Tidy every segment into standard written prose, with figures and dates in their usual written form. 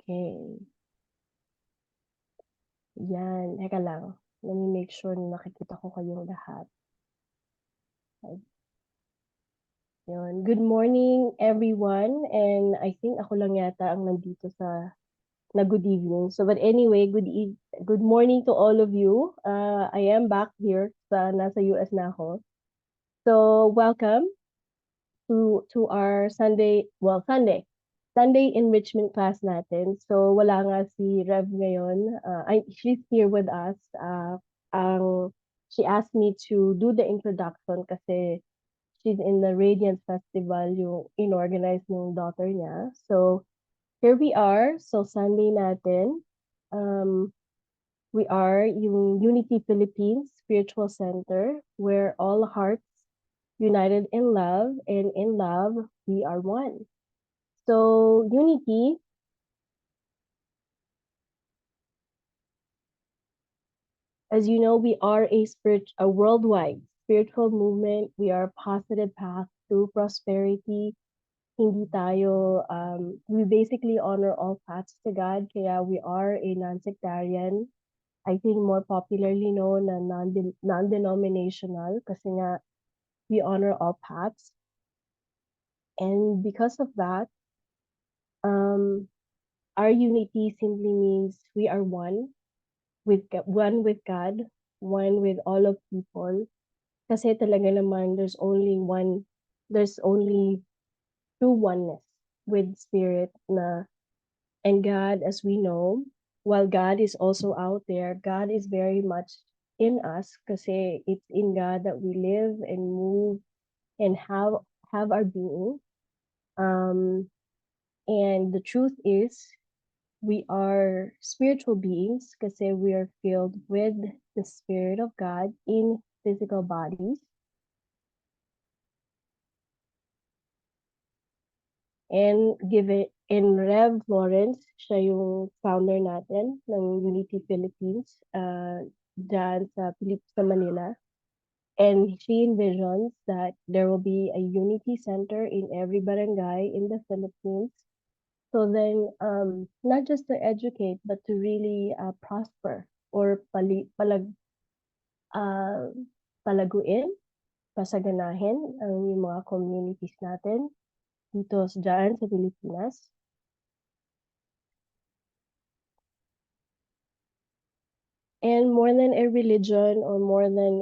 Okay. Yan, teka lang. Let me make sure na nakikita ko kayong lahat. Yun. Good morning, everyone. And I think ako lang yata ang nandito na good evening. So, but anyway, good morning to all of you. I am back here nasa US na ako. So, welcome to our Sunday enrichment class natin. So, wala nga si Rev ngayon. She's here with us. She asked me to do the introduction kasi she's in the Radiant Festival, yung inorganize ng daughter niya. So, here we are. So, Sunday natin. We are yung Unity Philippines Spiritual Center, where all hearts united in love, and in love, we are one. So, Unity, as you know, we are a worldwide spiritual movement. We are a positive path to prosperity. Hindi tayo, we basically honor all paths to God, kaya we are a non-sectarian. I think more popularly known na non-denominational kasi nga we honor all paths. And because of that, our unity simply means we are one with God, one with all of people. Kasi talaga naman there's only true oneness with spirit and God, as we know, while God is also out there, God is very much in us kasi it's in God that we live and move and have our being. And the truth is, we are spiritual beings kasi we are filled with the Spirit of God in physical bodies. And Rev Lawrence, siya yung founder natin ng Unity Philippines dyan sa Manila. And she envisions that there will be a unity center in every barangay in the Philippines. So then, not just to educate, but to really prosper or palaguin, pasaganahin yung mga communities natin dito dyan sa Pilipinas. And more than a religion or more than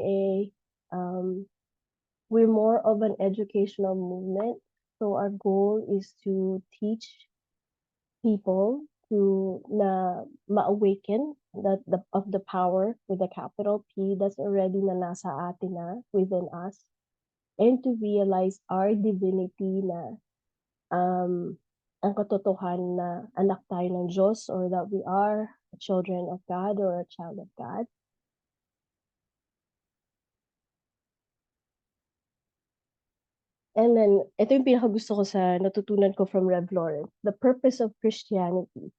we're more of an educational movement. So our goal is to teach people to ma-awaken of the power with a capital P that's already na nasa atin na within us, and to realize our divinity na ang katotohanan na anak tayo ng Diyos, or that we are children of God or a child of God. And then, ito yung pinakagusto ko sa natutunan ko from Rev Lawrence, the purpose of Christianity.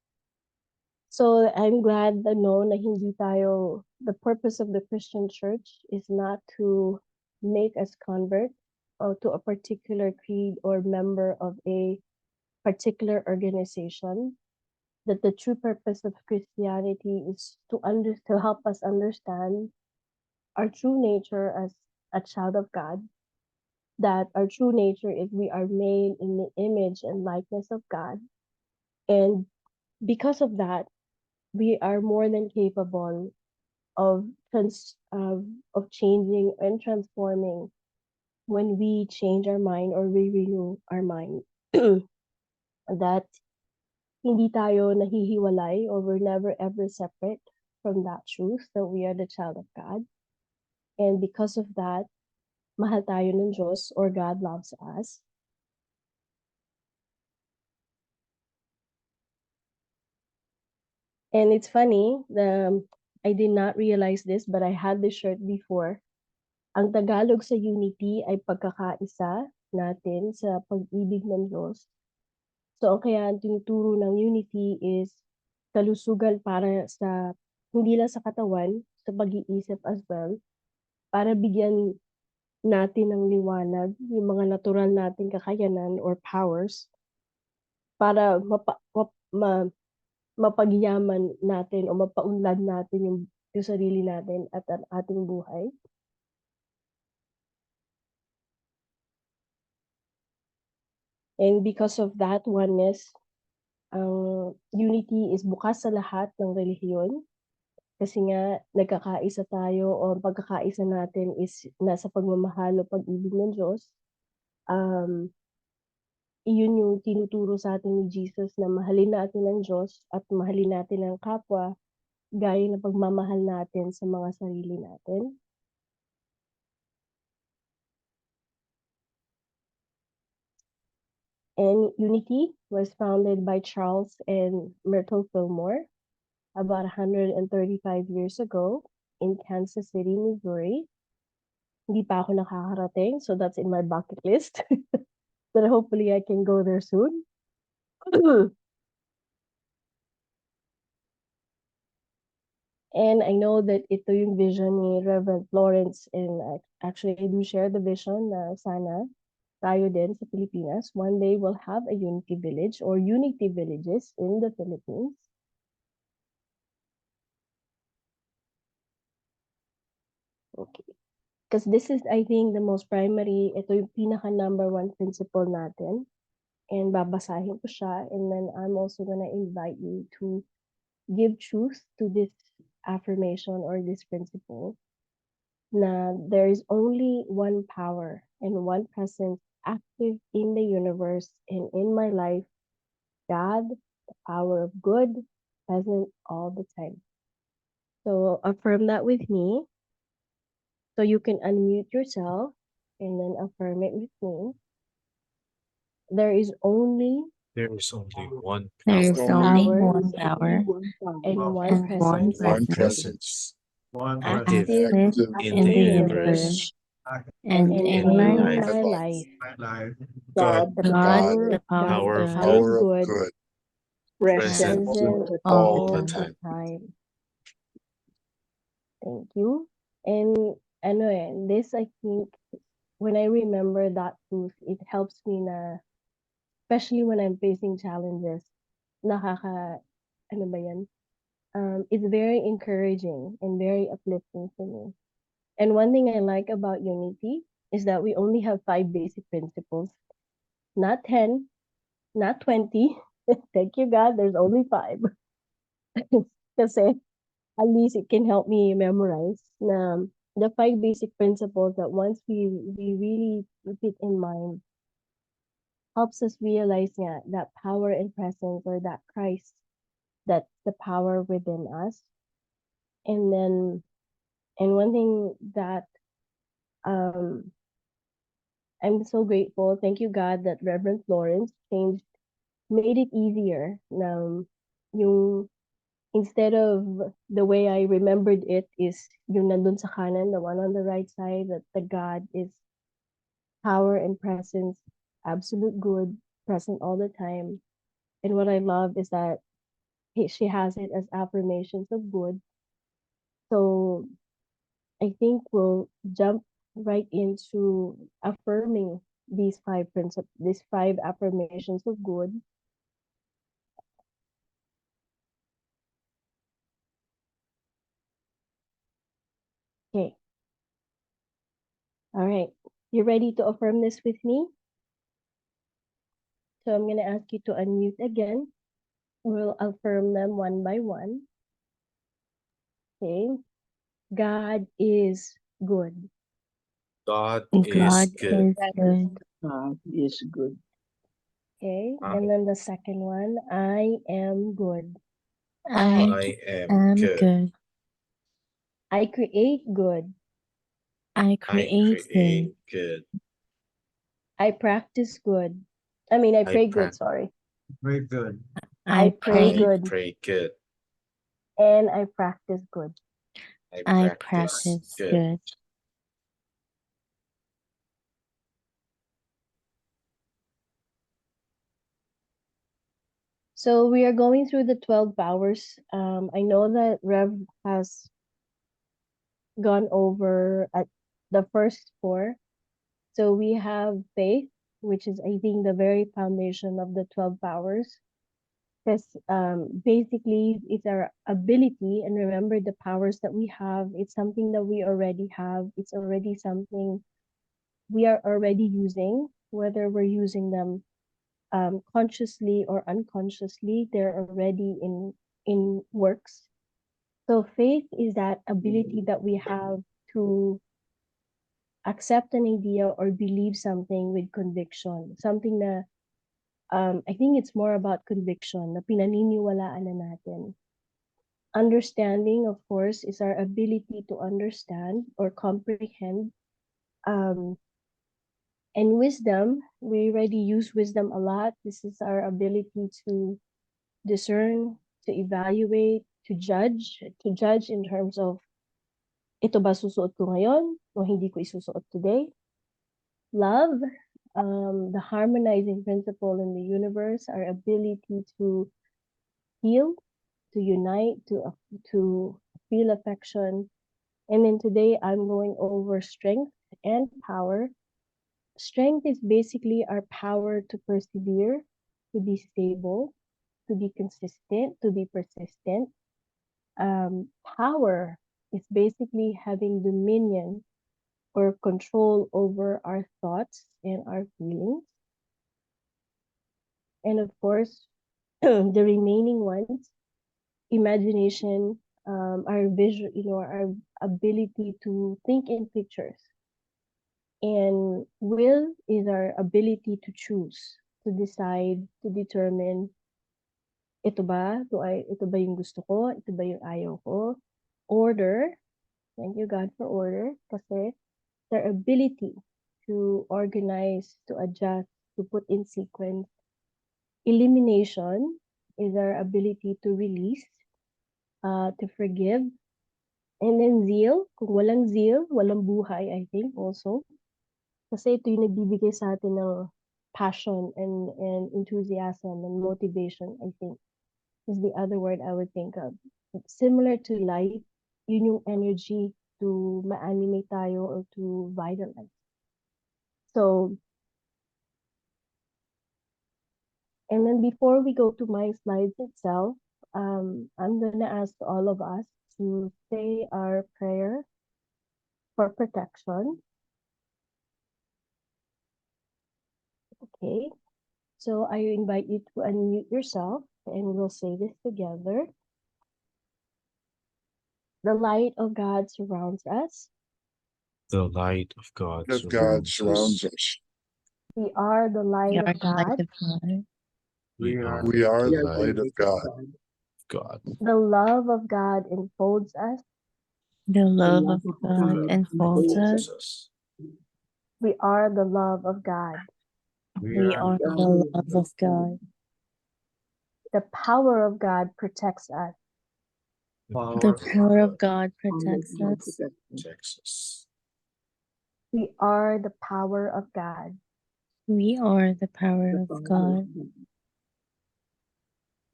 So, I'm glad na hindi tayo, the purpose of the Christian church is not to make us convert to a particular creed or member of a particular organization. That the true purpose of Christianity is to help us understand our true nature as a child of God, that our true nature is we are made in the image and likeness of God. And because of that, we are more than capable of changing and transforming when we change our mind or we renew our mind. That hindi tayo nahihiwalay, or we're never ever separate from that truth that we are the child of God. And because of that, mahal tayo ng Diyos, or God loves us. And it's funny, I did not realize this, but I had this shirt before. Ang Tagalog sa unity ay pagkakaisa natin sa pag-ibig ng Diyos. So, kaya ang tinuturo ng unity is kalusugan para hindi lang sa katawan, sa pag-iisip as well, para bigyan natin ng liwanag yung mga natural nating kakayanan or powers para mapagyaman natin o mapaunlad natin yung sarili natin at ang ating buhay. And because of that oneness, ang unity is bukas sa lahat ng relihiyon. Kasi nga, nagkakaisa tayo o ang pagkakaisa natin is nasa pagmamahal o pag-ibig ng Diyos. Iyon yung tinuturo sa atin ni Jesus na mahalin natin ang Diyos at mahalin natin ang kapwa gaya ng pagmamahal natin sa mga sarili natin. And Unity was founded by Charles and Myrtle Fillmore about 135 years ago in Kansas City, Missouri. Hindi pa ako nakakarating, so that's in my bucket list. But hopefully I can go there soon. And I know that ito yung vision ni Reverend Florence, and actually I do share the vision na sana tayo din sa Pilipinas, one day we'll have a unity village or unity villages in the Philippines. Okay. Because this is, I think, the most primary, ito yung pinaka number one principle natin. And babasahin ko siya. And then I'm also gonna invite you to give truth to this affirmation or this principle. Na there is only one power and one presence active in the universe and in my life, God, the power of good, present all the time. So affirm that with me. So you can unmute yourself and then affirm it with me. There is only There is only one There is power only power one power and one and one presence one presence presence active active in in the the universe universe and and in in my in my life. my life. life. God, The God, power the of power God, power the of power good, of good, present present all all the the all the time. time. Thank you. And ano this I think, when I remember that truth, it helps me na, especially when I'm facing challenges, ano ba yan? It's very encouraging and very uplifting for me. And one thing I like about Unity is that we only have 5 basic principles, not 10, not 20. Thank you, God, there's only 5. Kasi at least it can help me memorize na the 5 basic principles that once we really keep it in mind, helps us realize nga that power and presence, or that Christ, that's the power within us. And then, and one thing that I'm so grateful, thank you God, that Reverend Florence made it easier na yung, instead of the way I remembered it is yung nandun sa kanan, the one on the right side, that the God is power and presence, absolute good, present all the time. And what I love is that she has it as affirmations of good. So I think we'll jump right into affirming these 5 principles, these 5 affirmations of good. Okay. All right. You ready to affirm this with me? So I'm going to ask you to unmute again. We'll affirm them one by one. Okay. God is good. God God is good. is good. God is good. Okay. I- And then the second one, I am good. I I am am good. good. I create good. I I create good. create good. I practice good. I mean, I I pray good, prac- sorry. Very good. I pray I good. pray good. And I practice good. I practice practice good. good. So we are going through the 12 powers. I know that Rev has gone over at the first 4. So we have faith, which is, I think, the very foundation of the 12 powers. Because basically it's our ability, and remember the powers that we have, it's something that we already have. It's already something we are already using, whether we're using them consciously or unconsciously, they're already in works. So faith is that ability that we have to accept an idea or believe something with conviction. Something na I think it's more about conviction na pinaniniwalaan na natin. Understanding, of course, is our ability to understand or comprehend. And wisdom, we already use wisdom a lot. This is our ability to discern, to evaluate, to judge in terms of, ito ba susuot ko ngayon o hindi ko isusuot today? Love, the harmonizing principle in the universe, our ability to heal, to unite, to feel affection. And then today I'm going over strength and power. Strength is basically our power to persevere, to be stable, to be consistent, to be persistent. Power is basically having dominion or control over our thoughts and our feelings. And of course, the remaining ones, imagination, our vision, our ability to think in pictures. And will is our ability to choose, to decide, to determine, ito ba yung gusto ko? Ito ba yung ayaw ko? Order, thank you God for order, kasi their ability to organize, to adjust, to put in sequence. Elimination is our ability to release, to forgive. And then zeal, kung walang zeal, walang buhay, I think also. Kasi ito yung nagbibigay sa atin ng passion and enthusiasm and motivation, I think, is the other word I would think of. Similar to light, yun yung energy to ma-animate tayo or to vitalize. So, and then before we go to my slides itself, I'm gonna ask all of us to say our prayer for protection. Okay, so I invite you to unmute yourself and we'll say this together. The light of God surrounds us. The light of God of God surrounds surrounds us. us. We are the light We are of the light God. of God. We are We are the the light light of God. of God. The love of God enfolds us. The love of God enfolds us. We are the love of God. We are the love of God. The power of God protects us. The power of God protects us. Protects us. We are the power of God. We are the power of God.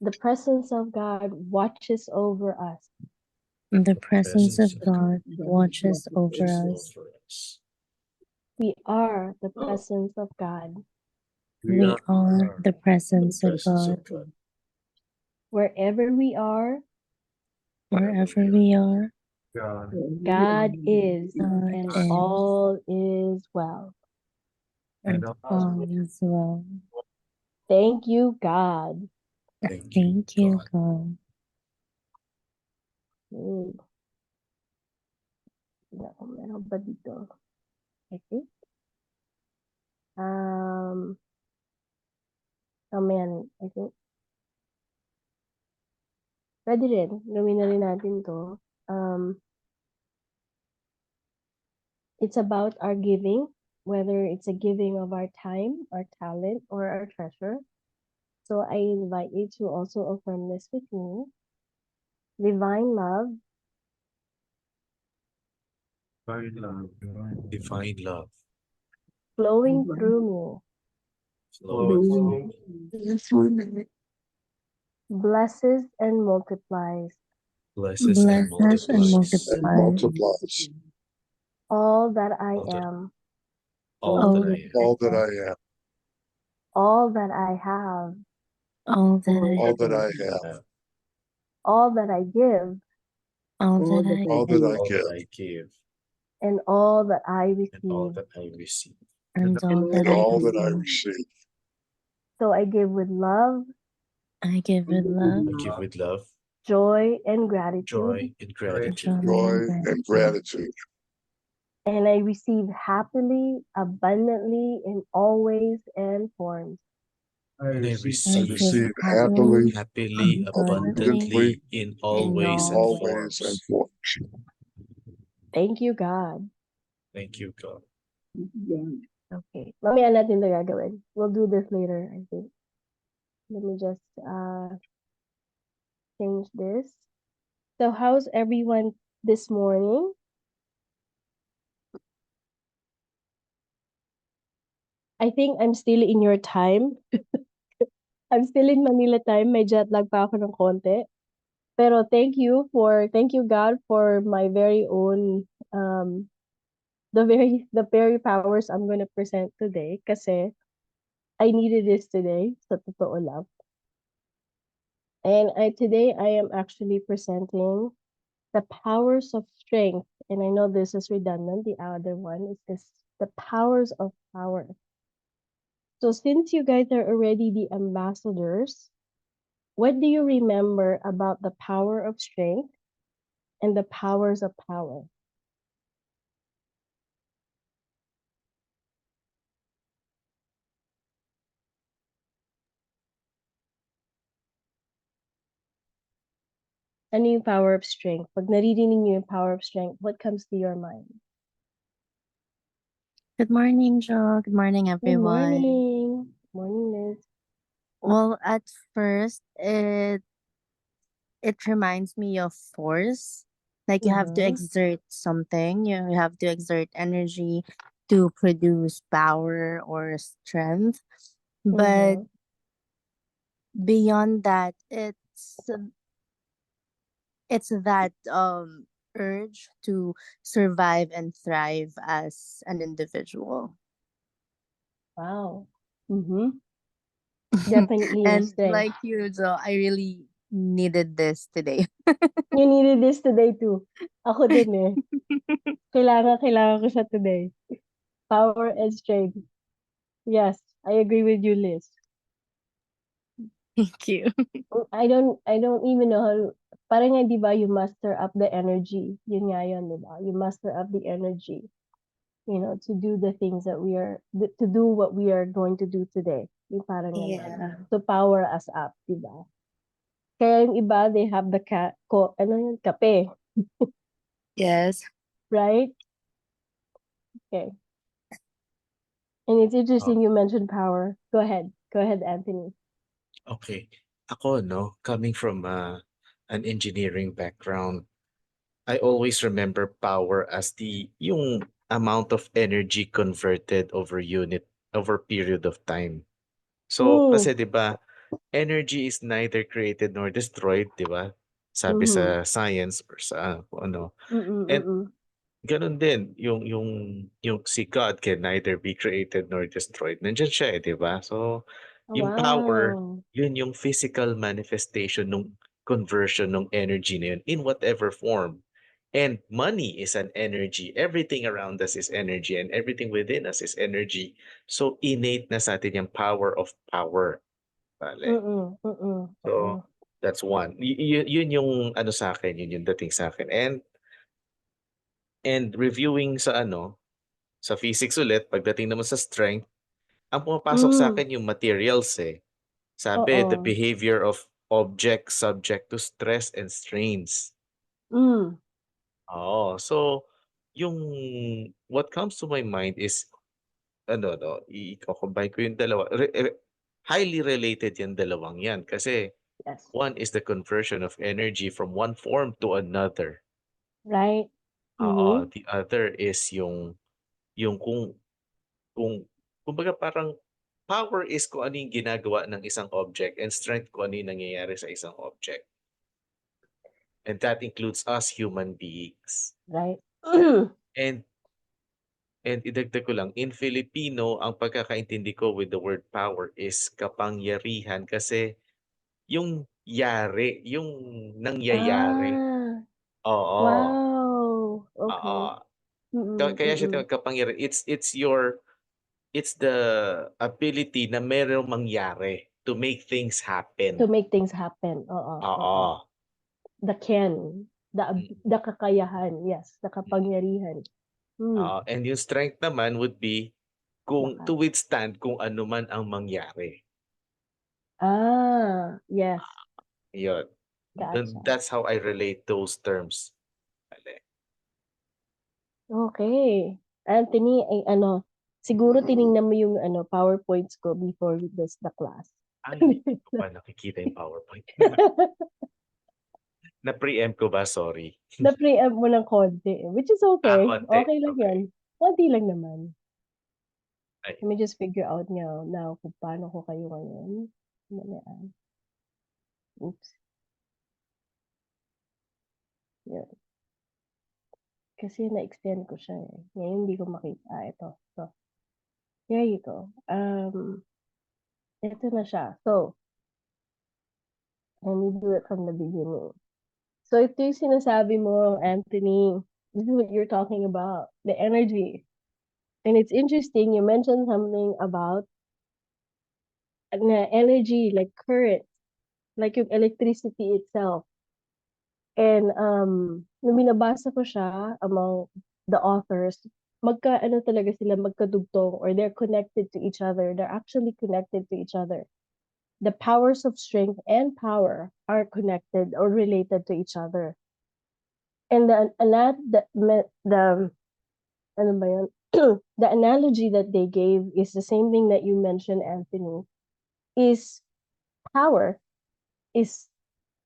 The presence of God watches over us. The presence of God watches over us. We are the presence of God. We are the presence of God. Wherever we are, Wherever we are, God is, God and is. all is well. And all is well. Thank you, God. Thank you, God. Meron ba dito? I think. Man, I think. Pwede rin. Gawin na rin natin to. It's about our giving, whether it's a giving of our time, our talent, or our treasure. So I invite you to also affirm this with me. Divine love Divine love. flowing through Flowing me blesses and multiplies blesses and Blesses and multiplies And multiplies multiplies all that I All that- am, all that I am. all that I am, all that I have, all that all that I have, have, all that I give, all All that all that I all give, that I give, and all that I and all receive. that I receive. and all and that I all that I receive. receive. So I give with love, I give with love, I give with love, joy, and gratitude, joy, and gratitude. Joy and gratitude. and I receive happily, abundantly, in all ways and forms. And I I receive receive happily, happily, happily, abundantly, in all in ways all and all ways and forms. forms. Thank you, God. Thank you, God. Okay. Mamaya natin ito gagawin. We'll do this later, I think. Let me just change this. So how's everyone this morning? I think I'm still in your time. I'm still in Manila time. May jet lag pa ako ng konti. Pero thank you God for my very own the very powers I'm gonna present today kasi I needed this today, sa totoo lang. And today I am actually presenting the powers of strength. And I know this is redundant. The other one is the powers of power. So since you guys are already the ambassadors, what do you remember about the power of strength and the powers of power? Ano yung power of strength? Pag naririnig niyo yung power of strength, what comes to your mind? Good morning, Jo. Good morning, Good everyone. morning. Morning, Liz. Well, at first, it reminds me of force. Like you have to Mhm. exert something. You have to exert energy to produce power or strength. But Mhm. beyond that, it's that urge to survive and thrive as an individual. Wow. Mhm. Definitely yung And strength. like you, Jo, I really needed this today. You needed this today too. Ako din eh. Kailangan ko siya today. Power and strength. Yes, I agree with you, Liz. Thank you. I don't even know how, parang nga, di ba, you muster up the energy. Yun nga yun, di ba? You muster up the energy, to do the things that to do what we are going to do today. Yung parang ganun. To power us up, di ba? Kaya yung iba, they have the kape, Yes. right? Okay. And it's interesting you mentioned power. Go ahead, Anthony. Okay. Ako, no, coming from an engineering background, I always remember power as yung amount of energy converted over period of time. So, Mm. kasi 'di ba, energy is neither created nor destroyed, 'di ba? Sabi Mhm. sa science or sa kung ano. Mm, And mm. ganun din, yung si God can neither be created nor destroyed. Nandiyan siya, 'di ba? So, yung power, Wow. yun yung physical manifestation nung conversion ng energy na yun in whatever form. And money is an energy. Everything around us is energy and everything within us is energy. So innate na sa atin yung power of power. Bale. Mm, mm. So that's one. Yun yung ano sa akin, yun yung dating sa akin. And reviewing sa physics ulit, pagdating naman sa strength, ang pumapasok sa Mm. akin yung materials eh. Sabi, the Oo. behavior of objects subject to stress and strains. Mm. Oo. So, yung what comes to my mind is, i-combine ko yung dalawa. Highly related yung dalawang yan. Kasi, Yes. one is the conversion of energy from one form to another. Right? Oo. Mhm. The other is yung kumbaga parang power is kung ano yung ginagawa ng isang object and strength kung ano yung nangyayari sa isang object. And that includes us human beings. Right. And idagdag ko lang, in Filipino, ang pagkakaintindi ko with the word power is kapangyarihan kasi yung yari, yung nangyayari. Ah, Oo, wow. Okay. oo. Mm, Kaya siya mm. tinawag kapangyarihan. It's the ability na merong mangyari to make things To happen. make things happen. Oo, oo. Oo. The can, Mm. the kakayahan, yes, the kapangyarihan. Oo, and yung strength naman would be to Lakas. withstand kung ano man ang mangyari. Yes, Yun. gotcha. That's how I relate those terms. Ale. Okay. Anthony, siguro tiningnan mo yung PowerPoints ko before the class. Hindi ko pa nakikita yung PowerPoint. Na-preempt ko ba? Sorry. Na-preempt mo ng konti, which is okay. Konti. Okay lang yan. Okay. Konti lang naman. Ay. Let me just figure out now kung paano ko kayo ngayon. Mamayaan. Oops. Yan. Kasi na-extend ko siya eh. Ngayon hindi ko makita. Ito. Here you go. Ito na siya. So, let me do it from the beginning. So, ito yung sinasabi mo, Anthony. This is what you're talking about. The energy. And it's interesting, you mentioned something about energy, like current, like yung electricity itself. And nung binabasa ko siya among the authors, talaga sila magkadugtong, or they're connected to each other. They're actually connected to each other. The powers of strength and power are connected or related to each other. And ano ba yun? The analogy that they gave is the same thing that you mentioned, Anthony, is power is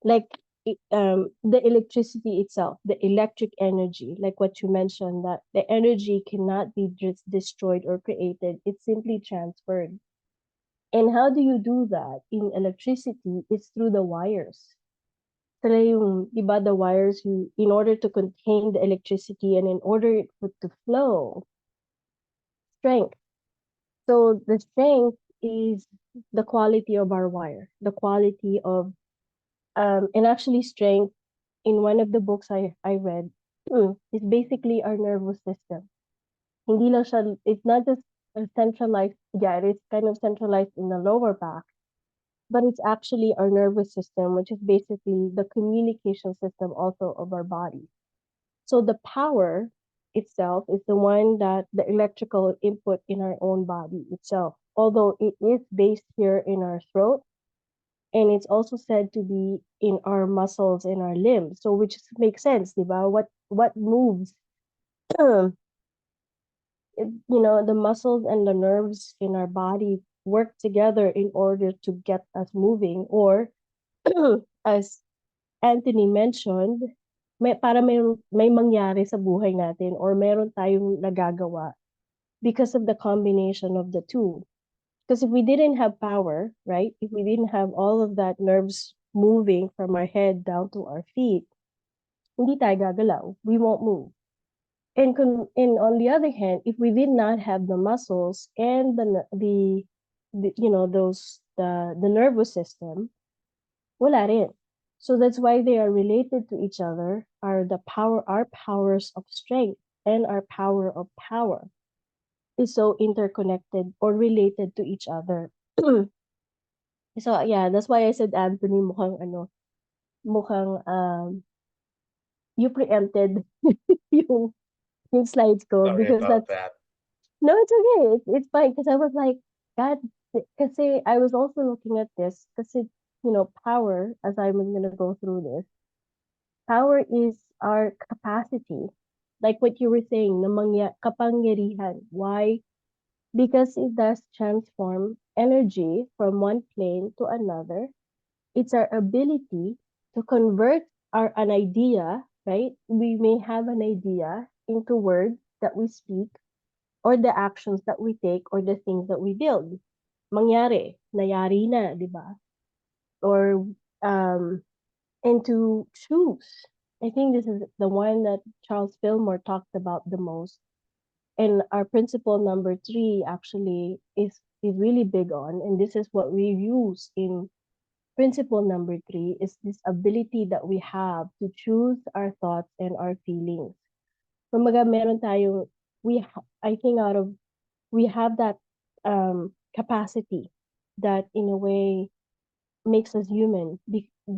like the electricity itself, the electric energy, like what you mentioned, that the energy cannot be just destroyed or created, it's simply transferred. And how do you do that in electricity? It's through the wires. Sila yung, iba, the wires, in order to contain the electricity and in order for it to flow, strength. So the strength is the quality of our wire, the quality of, and actually strength in one of the books I read, is basically our nervous system. Hindi lang siya, it's not just a centralized, yeah, it is kind of centralized in the lower back, but it's actually our nervous system, which is basically the communication system also of our body. So the power itself is the one that the electrical input in our own body itself, although it is based here in our throat, and it's also said to be in our muscles and our limbs. So which makes sense, diba? What moves? The muscles and the nerves in our body work together in order to get us moving, or as Anthony mentioned, para may mangyari sa buhay natin, or meron tayong nagagawa because of the combination of the two. Because if we didn't have power, right? If we didn't have all of that nerves moving from our head down to our feet, hindi tayo gagalaw. We won't move. And on the other hand, if we did not have the muscles and the nervous system, wala rin. So that's why they are related to each other, are our powers of strength and our power of power is so interconnected or related to each other. So yeah, that's why I said, Anthony, mukhang you preempted yung slides ko, Sorry because about that's, that. no, it's okay. It's fine, because I was like, God, kasi I was also looking at this, kasi power, as I'm gonna go through this, power is our capacity, like what you were saying, kapangyarihan. Why? Because it does transform energy from one plane to another. It's our ability to convert an idea, right? We may have an idea into words that we speak, or the actions that we take, or the things that we build. Mangyari, nayari na, di ba? Or and to choose. I think this is the one that Charles Fillmore talked about the most. And our principle number 3 actually is really big on, and this is what we use in principle number 3 is this ability that we have to choose our thoughts and our feelings. Kumbaga, meron tayong, I think we have that capacity that in a way makes us human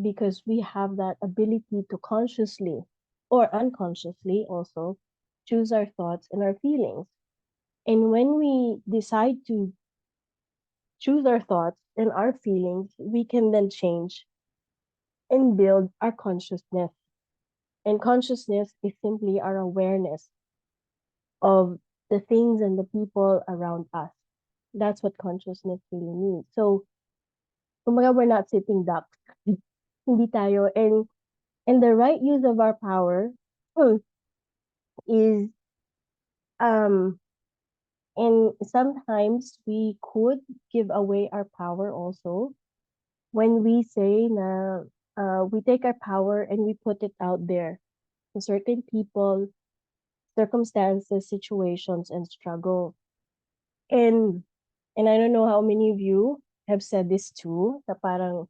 because we have that ability to consciously or unconsciously also choose our thoughts and our feelings. And when we decide to choose our thoughts and our feelings, we can then change and build our consciousness. And consciousness is simply our awareness of the things and the people around us. That's what consciousness really means. So, kumbaga, we're not sitting ducks. Hindi tayo. And the right use of our power is, and sometimes we could give away our power also when we say na we take our power and we put it out there to certain people, circumstances, situations, and struggle. And I don't know how many of you have said this too, na parang,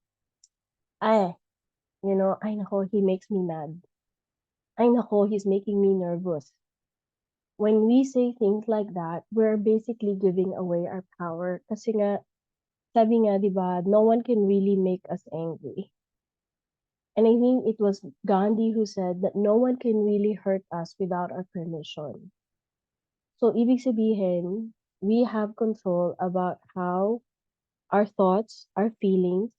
ay, ay nako, he makes me mad. Ay nako, he's making me nervous. When we say things like that, we're basically giving away our power. Kasi nga, sabi nga, di ba, no one can really make us angry. And I think it was Gandhi who said that no one can really hurt us without our permission. So, ibig sabihin, we have control about how our thoughts, our feelings,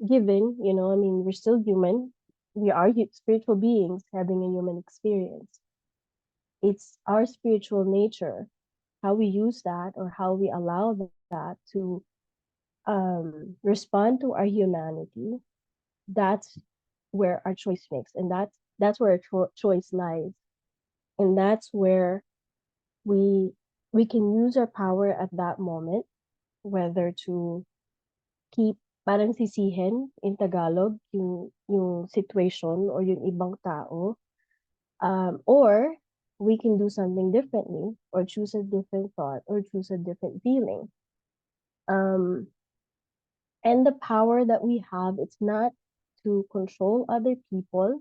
given, I mean, we're still human. We are spiritual beings having a human experience. It's our spiritual nature, how we use that or how we allow that to respond to our humanity. That's where our choice makes, and that's where our choice lies, and that's where we can use our power at that moment, whether to keep parang sisihin in Tagalog yung situation or yung ibang tao, or we can do something differently or choose a different thought or choose a different feeling. And the power that we have, it's not to control other people.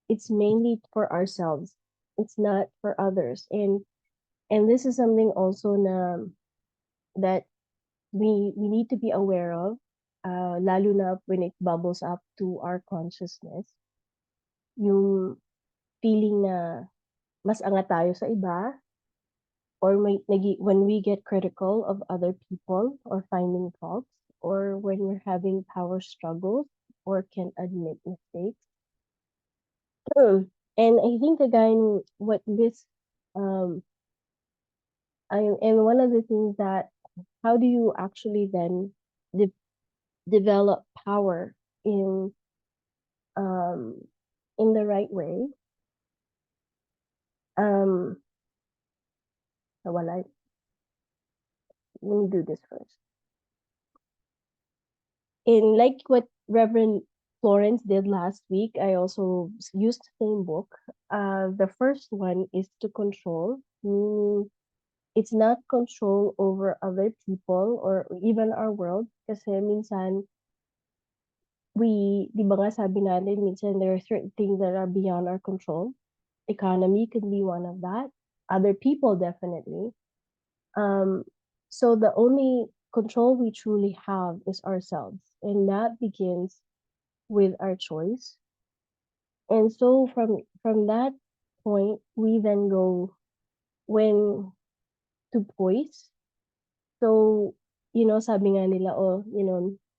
It's mainly for ourselves. It's not for others. And this is something also that we need to be aware of, lalo na when it bubbles up to our consciousness. Yung feeling na mas angat tayo sa iba, or when we get critical of other people or finding faults, or when we're having power struggles or can't admit mistakes. And I think again, what this, and one of the things that, how do you actually then develop power in the right way? Nawala. Let me do this first. In like what Reverend Florence did last week, I also used the same book. The first one is to control. It's not control over other people or even our world. Kasi minsan, di ba nga sabi natin, minsan there are certain things that are beyond our control. Economy could be one of that. Other people, definitely. So the only control we truly have is ourselves. And that begins with our choice. And so from that point, we then go when to poise. So, sabi nga nila,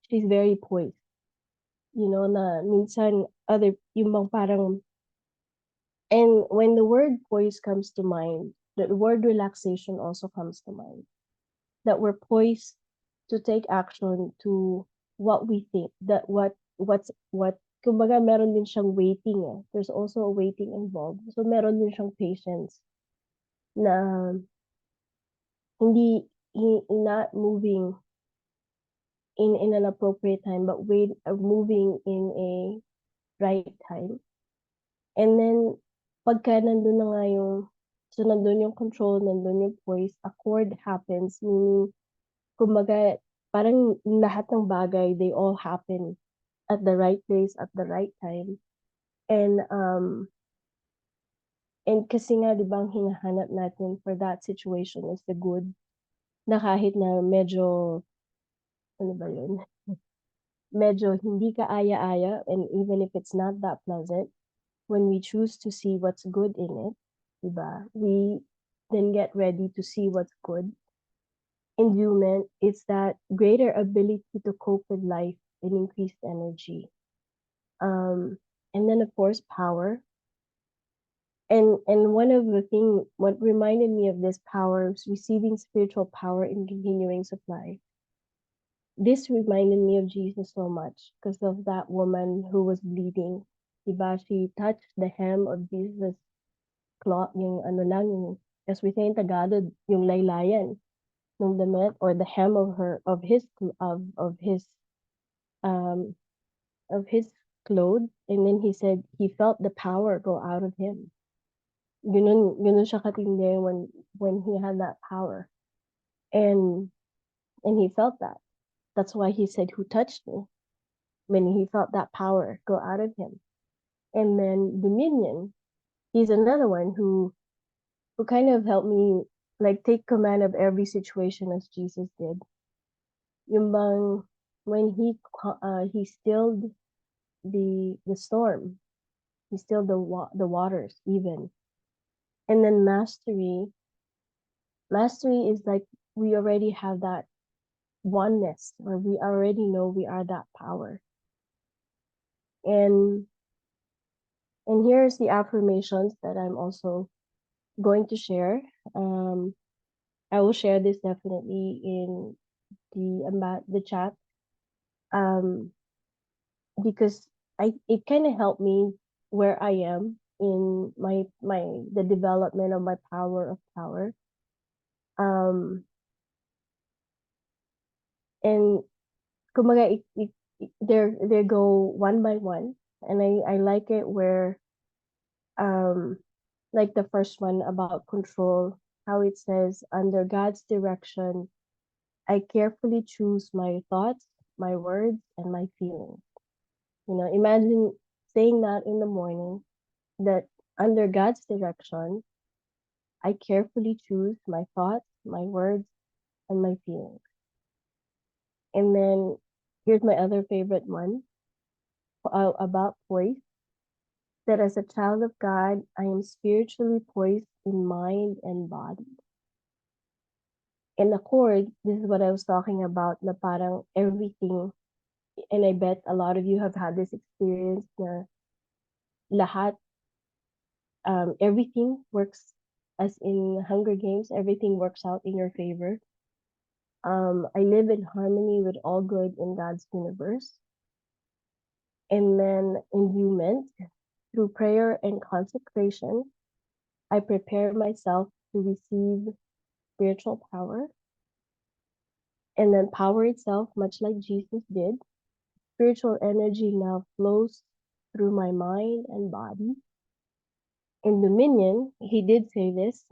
she's very poised. Na minsan yung bang parang, and when the word poise comes to mind, the word relaxation also comes to mind. That we're poised to take action to what we think, that what, kumbaga meron din siyang waiting eh. There's also a waiting involved. So meron din siyang patience na hindi, not moving in an appropriate time, but moving in a right time. And then, pagka nandun na nga so nandun yung control, nandun yung poise, accord happens, meaning, kumbaga, parang lahat ng bagay, they all happen at the right place at the right time. And kasi nga, di ba, ang hinahanap natin for that situation is the good, na kahit na medyo, ano ba yun, medyo hindi ka aya-aya, and even if it's not that pleasant, when we choose to see what's good in it, di ba, we then get ready to see what's good. Endowment is that greater ability to cope with life and increased energy. And then of course, power. And one of the thing, what reminded me of this power was receiving spiritual power in continuing supply. This reminded me of Jesus so much because of that woman who was bleeding. Diba? She touched the hem of Jesus' cloth, yung ano lang, yung, as we say in Tagalog, yung laylayan ng damit, or the hem of his clothes, and then he said he felt the power go out of him. Ganun siya katindi when he had that power. And he felt that. That's why he said, "Who touched me?" When he felt that power go out of him. And then Dominion, he's another one who kind of helped me like take command of every situation as Jesus did. Yung bang when he stilled the storm, he stilled the waters even. And then mastery is like we already have that oneness, or we already know we are that power. And here's the affirmations that I'm also going to share. I will share this definitely in the chat, because it kind of helped me where I am in the development of my power. And kumaga, they go one by one, and I like it where like the first one about control, how it says, under God's direction, I carefully choose my thoughts, my words, and my feelings. Imagine saying that in the morning, that under God's direction, I carefully choose my thoughts, my words, and my feelings. And then here's my other favorite one, about poise, that as a child of God, I am spiritually poised in mind and body. In accord, this is what I was talking about, na parang everything, and I bet a lot of you have had this experience na lahat, everything works, as in Hunger Games, everything works out in your favor. I live in harmony with all good in God's universe. And then endowment, through prayer and consecration, I prepare myself to receive spiritual power. And then power itself, much like Jesus did, spiritual energy now flows through my mind and body. In Dominion, he did say this,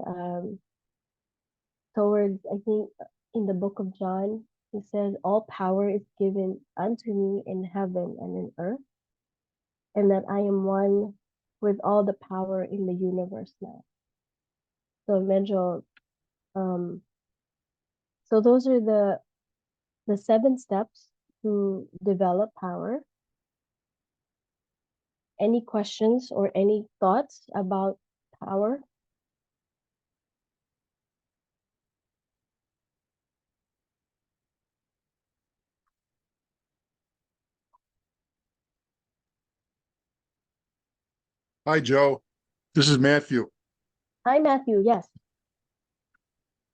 towards, I think, in the book of John, he says, all power is given unto me in heaven and in earth, and that I am one with all the power in the universe now. So medyo, so those are the 7 steps to develop power. Any questions or any thoughts about power? Hi, Joe. This is Matthew. Hi, Matthew. Yes.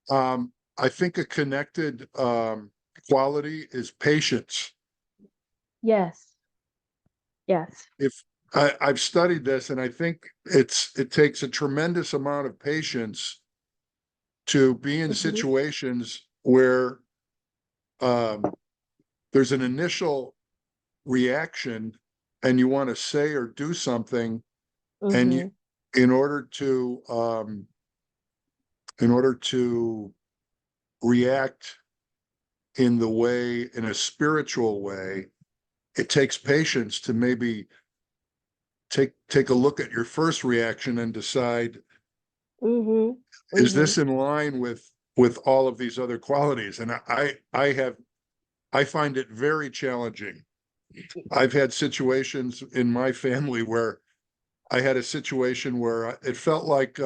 I think a connected quality is patience. Yes. Yes. If I've studied this, and I think it takes a tremendous amount of patience to be in situations where there's an initial reaction and you want to say or do something, and you, in order to react in a spiritual way, it takes patience to maybe take a look at your first reaction and decide, Mm-hmm. is this in line with all of these other qualities? And I find it very challenging. I've had situations in my family where I had a situation where it felt like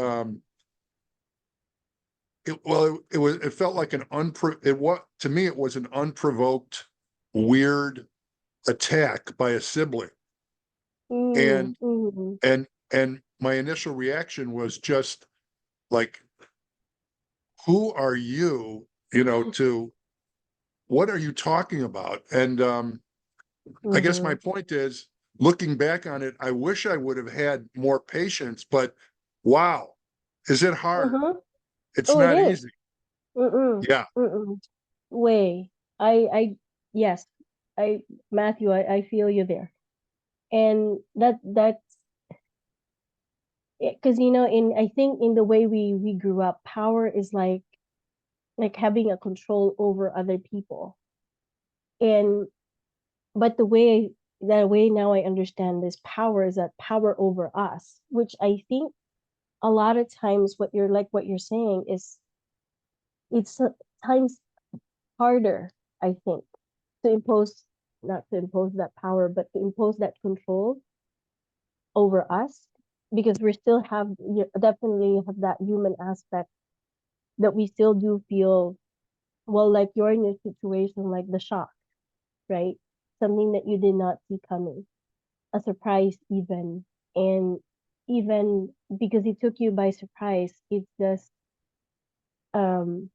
it felt like to me it was an unprovoked, weird attack by a sibling. And Mm-hmm. and my initial reaction was just like, who are you, to what are you talking about? And I guess my point is, looking back on it, I wish I would have had more patience, but wow, is it hard? Uh-huh. It's Oh, it not is. easy. Mm-mm. Yeah. Mm-mm. Way. Yes. Matthew, I feel you there. And that's because I think in the way we grew up, power is like having a control over other people. And but the way now I understand this power is that power over us, which I think a lot of times what you're saying is it's times harder, I think, to impose not to impose that power, but to impose that control over us, because we still definitely have that human aspect that we still do feel, well, like you're in a situation like the shock, right? Something that you did not see coming, a surprise even. And even because it took you by surprise, it's just um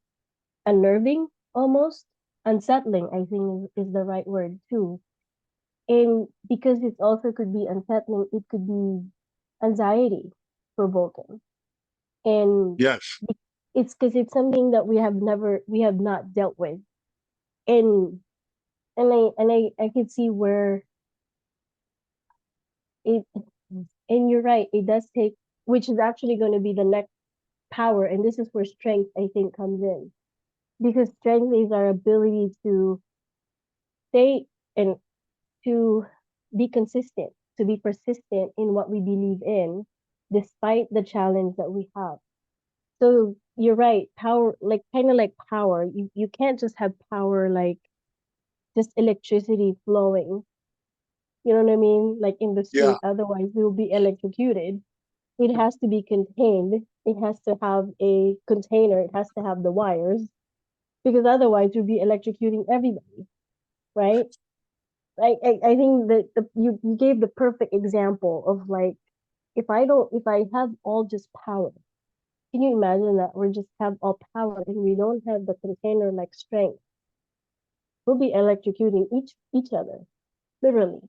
unnerving, almost unsettling, I think is the right word too. And because it also could be unsettling, it could be anxiety provoking. And Yes. it's because it's something that we have not dealt with. And I could see where it, and you're right, it does take, which is actually going to be the next power. And this is where strength, I think, comes in. Because strength is our ability to stay and to be consistent, to be persistent in what we believe in, despite the challenge that we have. So you're right, power, like kind of like power. You can't just have power like just electricity flowing. You know what I mean? Like in the Yeah. street, otherwise we'll be electrocuted. It has to be contained. It has to have a container. It has to have the wires, because otherwise we'll be electrocuting everybody, right? I think that you gave the perfect example of like, if I have all just power, can you imagine that we just have all power and we don't have the container like strength? We'll be electrocuting each other, literally.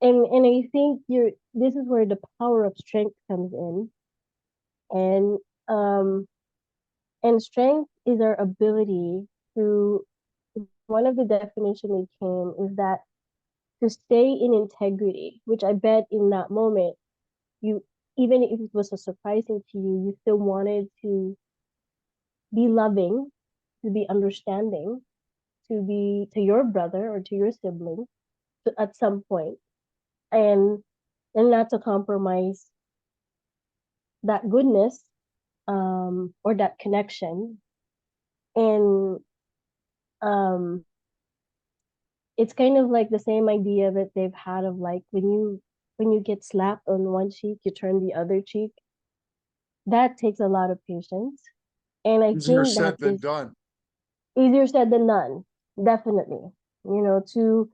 And I think this is where the power of strength comes in. And um and strength is our ability to, one of the definition we came is that to stay in integrity, which I bet in that moment you, even if it was a surprising to you, you still wanted to be loving, to be understanding, to be to your brother or to your sibling at some point, and not to compromise that goodness, or that connection. And um it's kind of like the same idea that they've had of like when you get slapped on one cheek, you turn the other cheek. That takes a lot of patience. And I Easier think that said than is done. easier said than done, definitely. To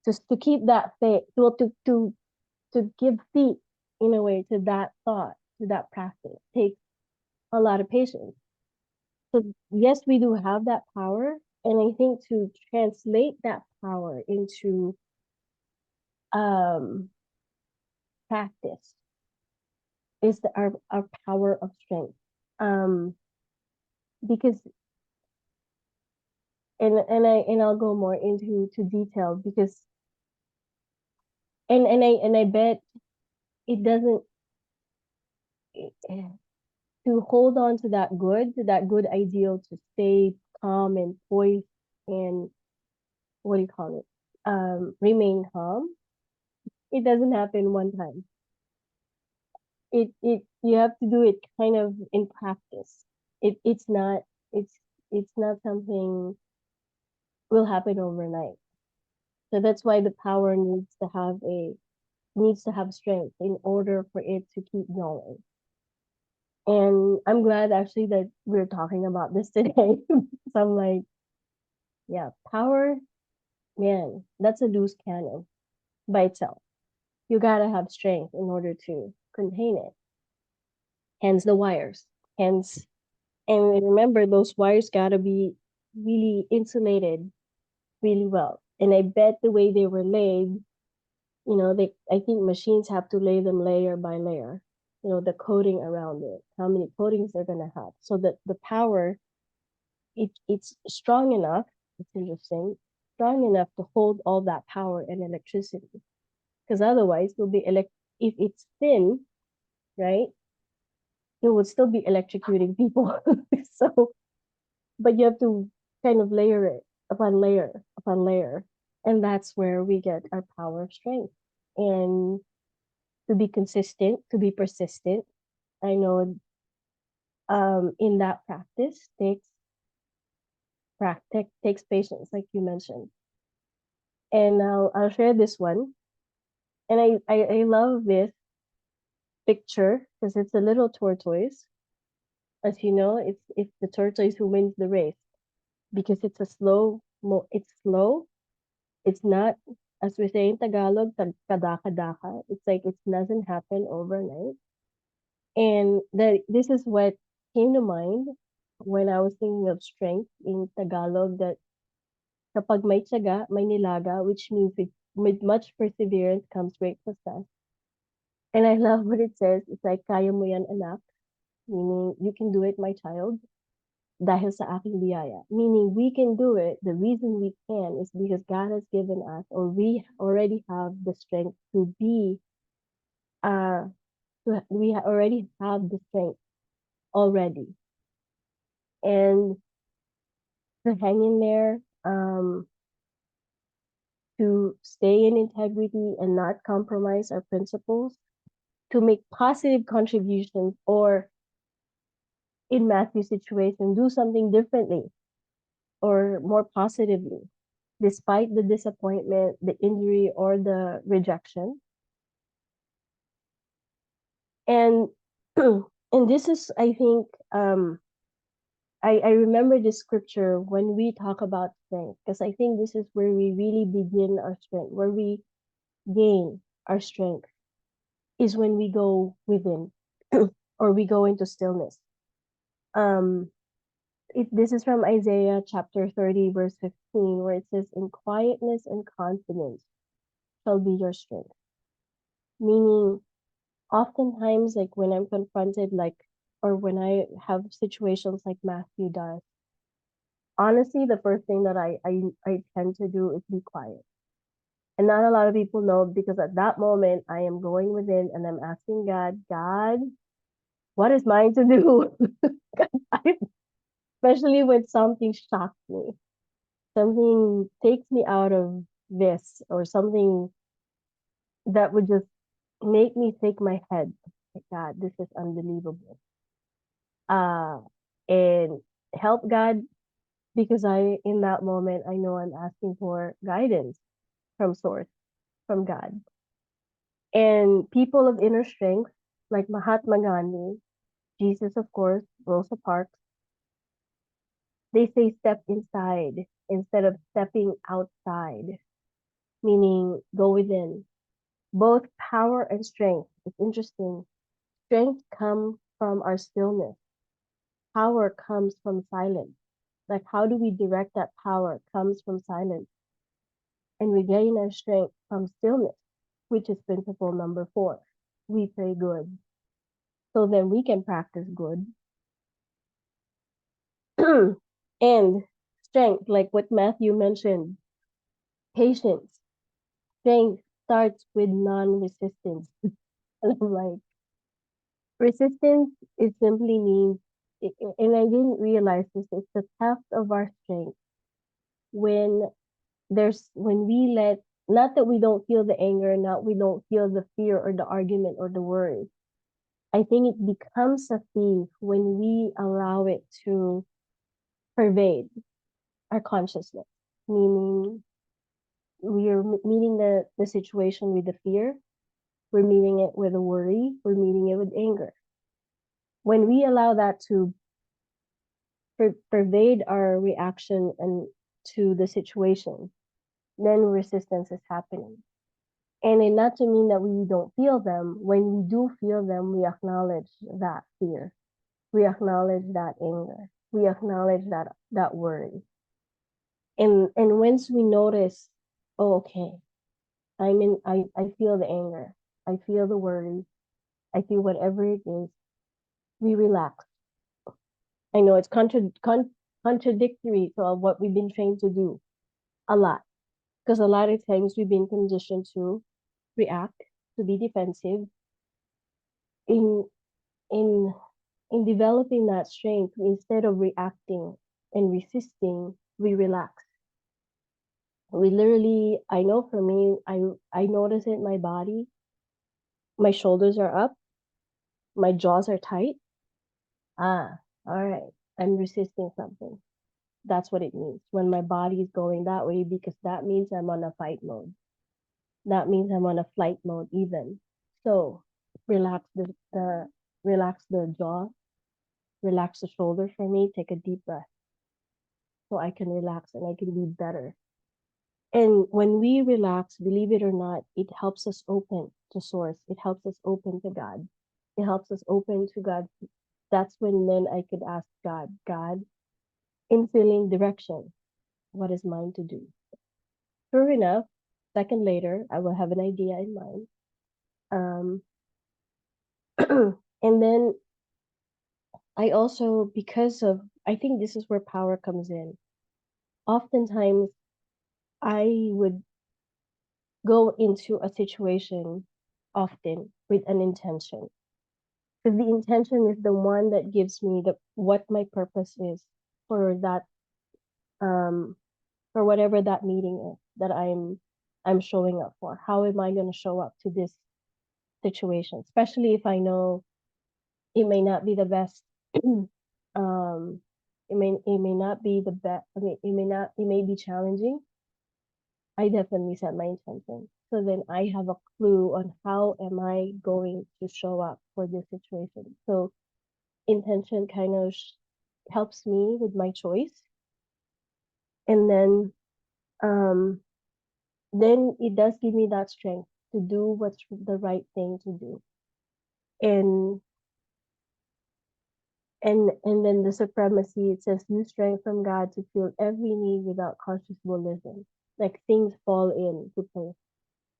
just to keep that faith, to give feet in a way to that thought, to that practice, takes a lot of patience. So yes, we do have that power, and I think to translate that power into um practice is our power of strength. Um, because I'll go more into to detail, because I bet it doesn't, to hold on to that good ideal, to stay calm and poised and what do you call it? remain calm, it doesn't happen one time. You have to do it kind of in practice. It's not something will happen overnight. So that's why the power needs to have strength in order for it to keep going. And I'm glad actually that we're talking about this today. So I'm like, yeah, power, man, that's a loose cannon by itself. You gotta have strength in order to contain it. Hence the wires. Hence, and remember, those wires gotta be really insulated really well. And I bet the way they were laid, I think machines have to lay them layer by layer, the coating around it, how many coatings they're gonna have, so that the power, it's strong enough. It's interesting, strong enough to hold all that power and electricity. Because otherwise, if it's thin, right? It would still be electrocuting people. So, but you have to kind of layer it upon layer upon layer, and that's where we get our power of strength. And to be consistent, to be persistent. I know in that practice takes patience, like you mentioned. And I'll share this one. And I love this picture because it's a little tortoise. As you know, it's the tortoise who wins the race because it's it's slow. It's not, as we say in Tagalog, kadaka-daka. It's like it doesn't happen overnight. And this is what came to mind when I was thinking of strength in Tagalog, that kapag may tiyaga, may nilaga, which means with much perseverance comes great success. And I love what it says. It's like, kaya mo yan, anak. Meaning, you can do it, my child, dahil sa aking biyaya. Meaning, we can do it. The reason we can is because God has given us, or we already have the strength to be, already have the strength already. And to hang in there, to stay in integrity and not compromise our principles, to make positive contributions, or in Matthew's situation, do something differently or more positively, despite the disappointment, the injury, or the rejection. And and this is, I think, I remember this scripture when we talk about strength, because I think this is where we really begin our strength, where we gain our strength, is when we go within or we go into stillness. This is from Isaiah chapter 30, verse 15, where it says, "In quietness and confidence shall be your strength." Meaning, oftentimes, like when I'm confronted, or when I have situations like Matthew does, honestly, the first thing that I tend to do is be quiet. And not a lot of people know, because at that moment, I am going within and I'm asking God, what is mine to do? Especially when something shocks me, something takes me out of this, or something that would just make me shake my head. Like, God, this is unbelievable. And help, God, because in that moment, I know I'm asking for guidance from source, from God. And people of inner strength, like Mahatma Gandhi, Jesus, of course, Rosa Parks, they say step inside instead of stepping outside, meaning go within. Both power and strength. It's interesting. Strength comes from our stillness. Power comes from silence. Like, how do we direct that power? Comes from silence. And we gain our strength from stillness, which is principle number 4. We pray good. So then we can practice good. And strength, like what Matthew mentioned, patience. Strength starts with non-resistance. And I'm like, resistance, it simply means, and I didn't realize this, it's the theft of our strength when when we let, not that we don't feel the anger, not we don't feel the fear or the argument or the worry. I think it becomes a thief when we allow it to pervade our consciousness, meaning we are meeting the situation with the fear, we're meeting it with a worry, we're meeting it with anger. When we allow that to pervade our reaction and to the situation, then resistance is happening. And not to mean that we don't feel them. When we do feel them, we acknowledge that fear. We acknowledge that anger. We acknowledge that worry. And once we notice, oh, okay, I feel the anger. I feel the worry. I feel whatever it is. We relax. I know it's contradictory to what we've been trained to do a lot. Because a lot of times we've been conditioned to react, to be defensive. In developing that strength, instead of reacting and resisting, we relax. We literally, I know for me, I notice it in my body. My shoulders are up, my jaws are tight. All right, I'm resisting something. That's what it means when my body is going that way, because that means I'm on a fight mode. That means I'm on a flight mode even. So relax relax the jaw, relax the shoulders for me, take a deep breath so I can relax and I can be better. And when we relax, believe it or not, it helps us open to source. It helps us open to God. It helps us open to God. That's when then I could ask God, in feeling direction, what is mine to do? Sure enough, second later, I will have an idea in mind. And then I also, I think this is where power comes in. Oftentimes, I would go into a situation often with an intention. Because the intention is the one that gives me what my purpose is for that, for whatever that meeting is that I'm showing up for. How am I going to show up to this situation? Especially if I know it may not be the best. It may not be the best. I mean, it may be challenging. I definitely set my intention. So then I have a clue on how am I going to show up for this situation. So intention kind of helps me with my choice. And then it does give me that strength to do what's the right thing to do. And then the supremacy, it says, use strength from God to fill every need without conscious volition. Like things fall into place.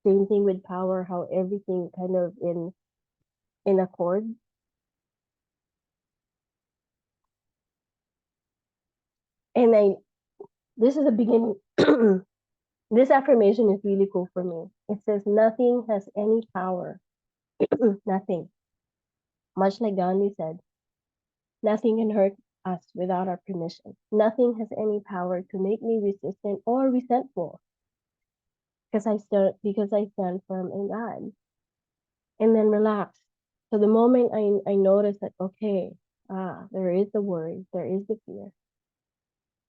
Same thing with power, how everything kind of in accord. And this is a beginning. This affirmation is really cool for me. It says, nothing has any power. Nothing. Much like Gandhi said, nothing can hurt us without our permission. Nothing has any power to make me resistant or resentful. Because I stand firm in God. And then relax. So the moment I notice that, okay, there is the worry, there is the fear.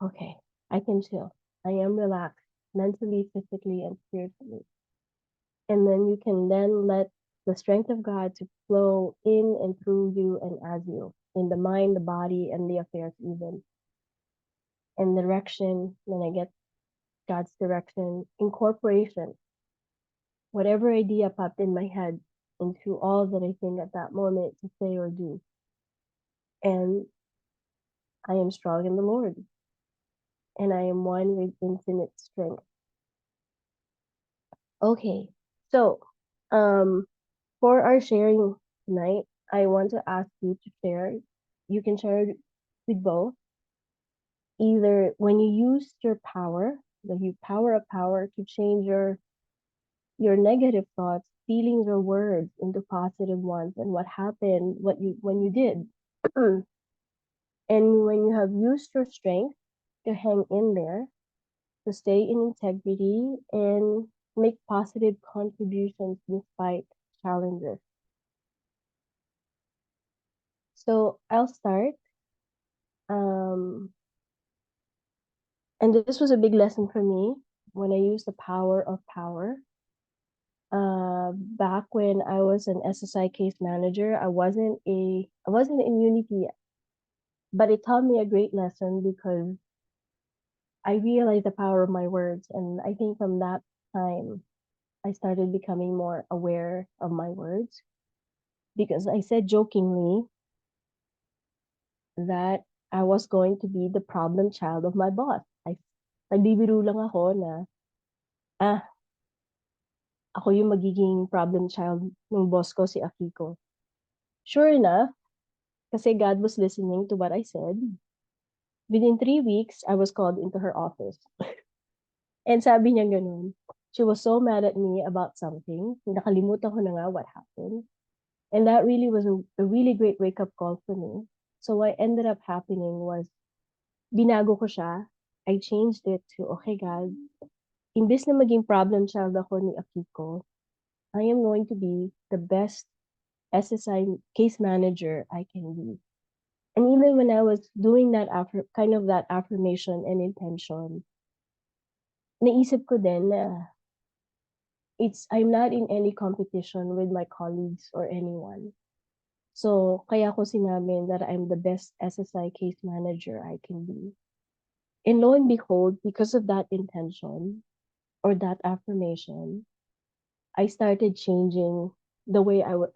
Okay, I can chill. I am relaxed mentally, physically, and spiritually. And then you can then let the strength of God to flow in and through you and as you, in the mind, the body, and the affairs even. And direction, when I get God's direction, incorporation, whatever idea popped in my head into all that I think at that moment to say or do. And I am strong in the Lord. And I am one with infinite strength. Okay, so for our sharing tonight, I want to ask you to share. You can share with both. Either when you use your power, the power of power to change your negative thoughts, feelings, or words into positive ones, and what happened, when you did. And when you have used your strength to hang in there, to stay in integrity and make positive contributions despite challenges. So I'll start. And this was a big lesson for me when I used the power of power. Back when I was an SSI case manager, I wasn't in Unity yet, but it taught me a great lesson because I realized the power of my words, and I think from that time I started becoming more aware of my words because I said jokingly that I was going to be the problem child of my boss. Nagbibiro lang ako na, ako yung magiging problem child ng boss ko, si Akiko. Sure enough, kasi God was listening to what I said, within 3 weeks, I was called into her office. And sabi niya ganun, she was so mad at me about something, nakalimutan ko na nga what happened. And that really was a really great wake-up call for me. So what ended up happening was, binago ko siya. I changed it to, okay God, imbes na maging problem child ako ni Akiko, I am going to be the best SSI case manager I can be. And even when I was doing that that affirmation and intention, naisip ko din na I'm not in any competition with my colleagues or anyone. So, kaya ko sinabi that I'm the best SSI case manager I can be. And lo and behold, because of that intention or that affirmation, I started changing the way I was,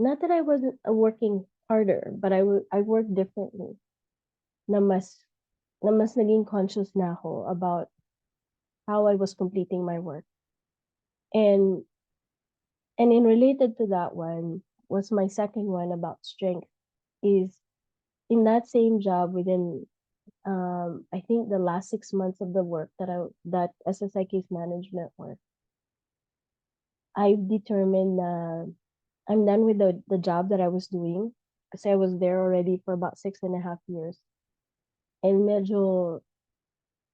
not that I wasn't working harder, but I worked differently. Na mas naging conscious na ako about how I was completing my work. And in related to that one was my second one about strength, is in that same job within I think the last 6 months of the work that SSI case management work, I've determined na I'm done with the job that I was doing kasi I was there already for about 6.5 years. And medyo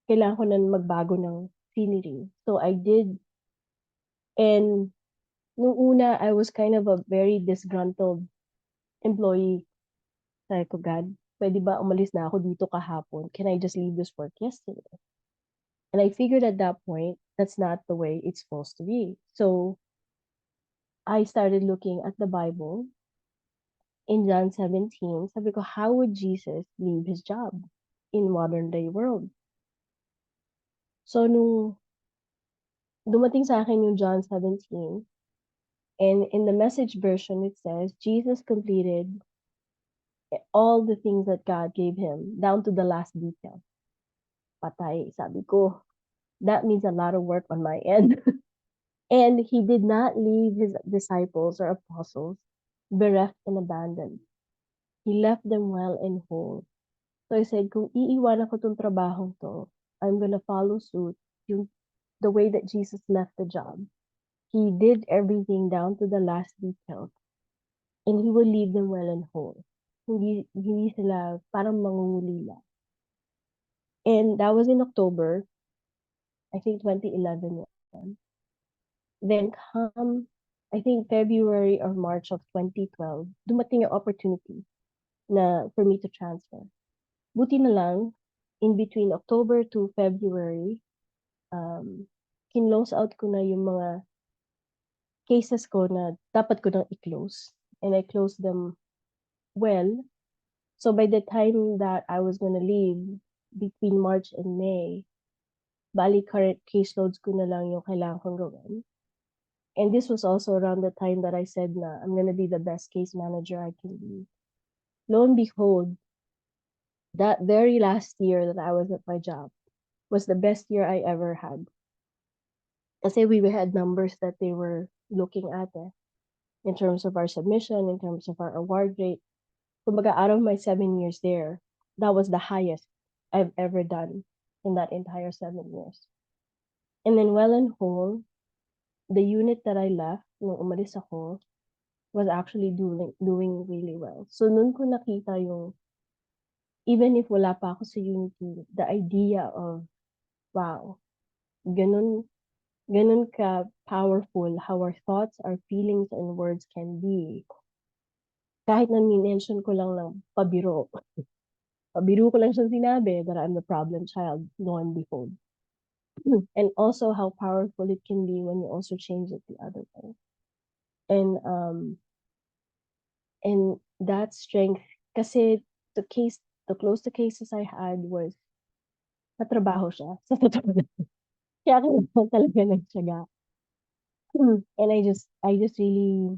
kailangan ko na magbago ng scenery. So I did. And nung una, I was kind of a very disgruntled employee. Sabi ko, God, pwede ba umalis na ako dito kahapon? Can I just leave this work yesterday? And I figured at that point, that's not the way it's supposed to be. So I started looking at the Bible in John 17. Sabi ko, how would Jesus leave his job in modern day world? So nung dumating sa akin yung John 17, and in the Message version, it says, Jesus completed all the things that God gave him, down to the last detail. Patay, sabi ko, that means a lot of work on my end. And he did not leave his disciples or apostles bereft and abandoned. He left them well and whole. So I said, kung iiwanan ko tong trabahong to, I'm gonna follow suit the way that Jesus left the job. He did everything down to the last detail. And he will leave them well and whole. Hindi sila parang mangungulila. And that was in October, I think 2011. Then come, I think February or March of 2012, dumating yung opportunity for me to transfer. Buti na lang, in between October to February, kinlose out ko na yung mga cases ko na dapat ko nang i-close. And I closed them well. So by the time that I was gonna leave, between March and May, bali current caseloads ko na lang yung kailangan kong gawin. And this was also around the time that I said na I'm gonna be the best case manager I can be. Lo and behold, that very last year that I was at my job was the best year I ever had. Kasi we had numbers that they were looking at in terms of our submission, in terms of our award rate. Kumbaga, out of my 7 years there, that was the highest I've ever done in that entire 7 years. And then well and whole, the unit that I left, nung umalis ako, was actually doing really well. So nun ko nakita yung even if wala pa ako sa Unity, the idea of, wow, ganun ka powerful how our thoughts, our feelings, and words can be. Kahit na minention ko lang ng pabiro. Pabiro ko lang siyang sinabi that I'm the problem child, lo and behold. And also how powerful it can be when you also change it the other way. And that strength, kasi the close to cases I had was matrabaho siya, sa totoo lang. Kaya kailangan talaga ng tiyaga. And I just really,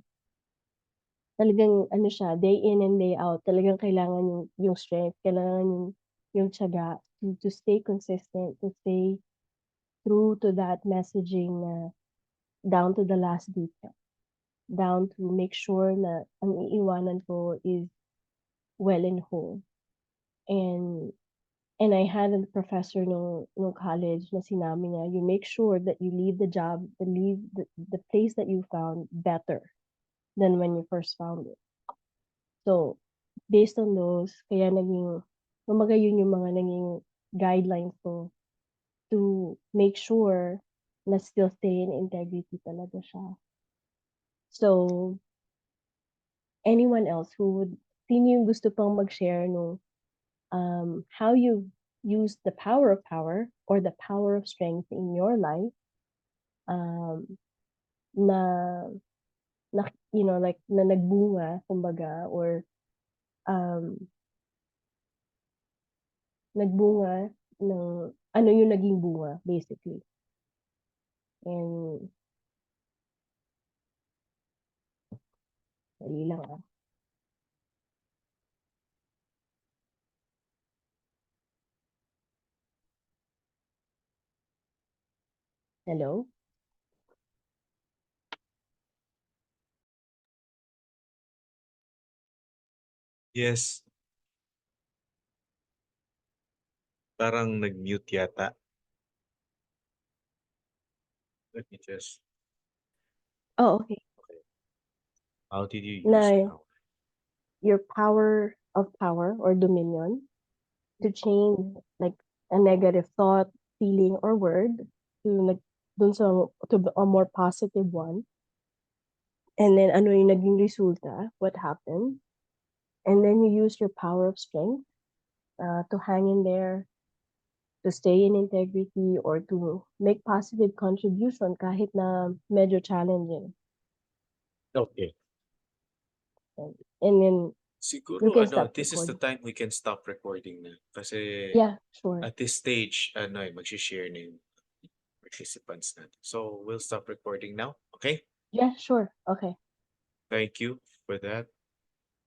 talagang ano siya, day in and day out, talagang kailangan yung strength, kailangan yung tiyaga to stay consistent, to stay true to that messaging na down to the last detail, down to make sure na ang iiwanan ko is well and whole. And I had a professor nung college na sinabi niya, you make sure that you leave the job, leave the place that you found better than when you first found it. So, based on those, kaya kumbaga yun yung mga naging guidelines ko to make sure na still stay in integrity talaga siya. So, anyone else sino yung gusto pang mag-share nung how you use the power of power or the power of strength in your life, na you know, like na nagbunga, kumbaga, or nagbunga ng ano yung naging bunga, basically. And dali lang ah. Hello? Yes. Parang nag-mute yata. Let me just, Oh, okay. how did you use Na power? your power of power or dominion to change like a negative thought, feeling, or word to a more positive one. And then ano yung naging resulta, what happened. And then you use your power of strength to hang in there, to stay in integrity, or to make positive contribution kahit na medyo challenging. Okay. And then Siguro you can stop this is the recording. time we can stop recording na. Kasi Yeah, sure. at this stage, mag-share na yung participants natin. So we'll stop recording now. Okay? Yeah, sure. Okay. Thank you for that.